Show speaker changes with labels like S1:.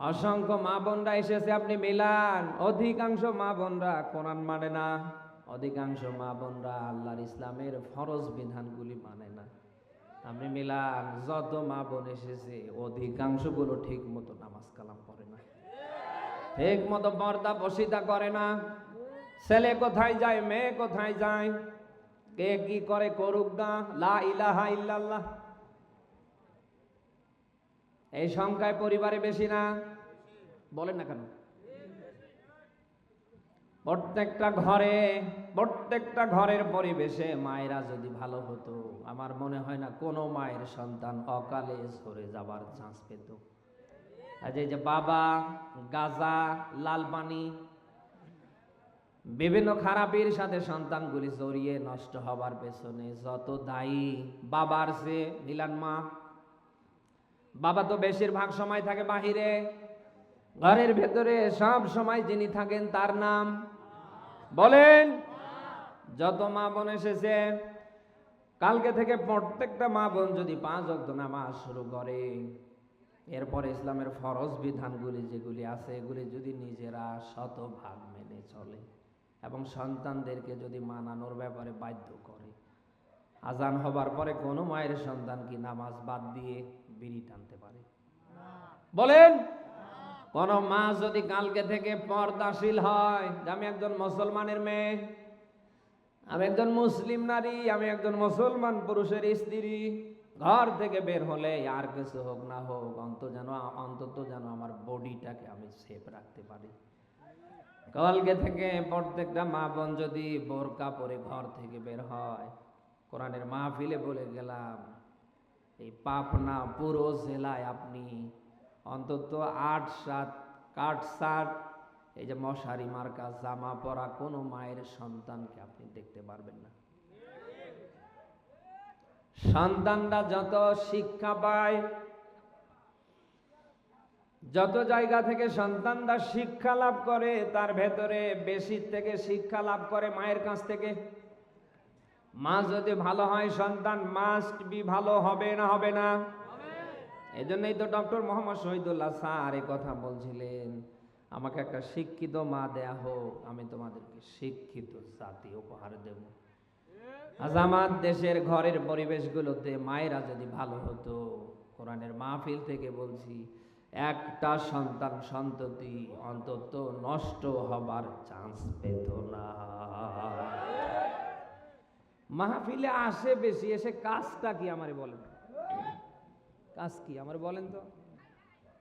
S1: অসংখ্য মা বোনরা এসেছে, আপনি মিলান। অধিকাংশ মা বোনরা কোরআন মানে না, অধিকাংশ মা বোনরা আল্লাহর ইসলামের ফরজ বিধানগুলি মানে না। আপনি মিলান, যত মা বোন এসেছে অধিকাংশ গুলো ঠিক মতো নামাজ কালাম পড়ে না, ঠিক মতো পর্দা বসিতা করে না। ছেলে কোথায় যায়, মেয়ে কোথায় যায়, কে কি করে করুক না, লা ইলাহা ইল্লাল্লাহ এই সংখ্যায় পরিবারে বেশি না? বলেন না কেন? প্রত্যেকটা ঘরের পরিবেশে মায়েরা যদি ভালো হতো, আমার মনে হয় না কোনো মায়ের সন্তান অকালে ঝরে যাবার চান্স পেত। আজ এই যে বাবা গাঁজা, লাল পানি, বিভিন্ন খারাপির সাথে সন্তানগুলি জড়িয়ে নষ্ট হবার পেছনে যত দায়ী বাবার চেয়ে মিলান মা। বাবা তো বেশিরভাগ সময় থাকে বাহিরে, ঘরের ভেতরে সব সময় যিনি থাকেন তার নাম বলেন। যত মা বোন এসেছে কালকে থেকে প্রত্যেকটা মা বোন যদি 5 ওয়াক্ত নামাজ শুরু করে, এরপরে ইসলামের ফরজ বিধানগুলি যেগুলি আছে এগুলি যদি নিজেরা শতভাগ মেনে চলে এবং সন্তানদেরকে যদি মানানোর ব্যাপারে বাধ্য করে, আজান হবার পরে কোনো মায়ের সন্তান কি নামাজ বাদ দিয়ে বিড়ি টানতে পারে? বলেন। কোন মা যদি কালকে থেকে পর্দাশীল হয়, আমি একজন মুসলমানের মেয়ে, আমি একজন মুসলিম নারী, আমি একজন মুসলমান পুরুষের স্ত্রী, ঘর থেকে বের হলে আর কিছু হোক না হোক অন্তত যেন আমার বডিটাকে আমি সেফ রাখতে পারি। কালকে থেকে প্রত্যেকটা মা বোন যদি বোরকা পরে ঘর থেকে বের হয়, কোরআনের মাহফিলে বলে গেলাম, এই পাবনা পুরো জেলায় আপনি অন্তত 8-7 কাট-সাট, এই যে মশারি মার্কা জামা পরা কোনো মায়ের সন্তানকে আপনি দেখতে পারবেন না। সন্তানরা যত শিক্ষা পায়, যত জায়গা থেকে সন্তানরা শিক্ষা লাভ করে, তার ভেতরে বেশি থেকে শিক্ষা লাভ করে মায়ের কাছ থেকে। মা যদি ভালো হয়, সন্তান মাস্ট বি ভালো হবে না, হবে না? এই জন্যই তো ডক্টর মোহাম্মদ শহীদুল্লাহ স্যার এই কথা বলছিলেন, আমাকে একটা শিক্ষিত মা দেয়া হোক, আমি তোমাদেরকে শিক্ষিত জাতি উপহার দেব। আজ আমার দেশের ঘরের পরিবেশগুলোতে মায়েরা যদি ভালো হতো, কোরআনের মাহফিল থেকে বলছি, একটা সন্তান সন্ততি অন্তত নষ্ট হবার চান্স পেত না। মাহফিলে আসে বেশি, এসে কাজটা কি আমারে বলেন, কাজ কি আমার বলেন তো?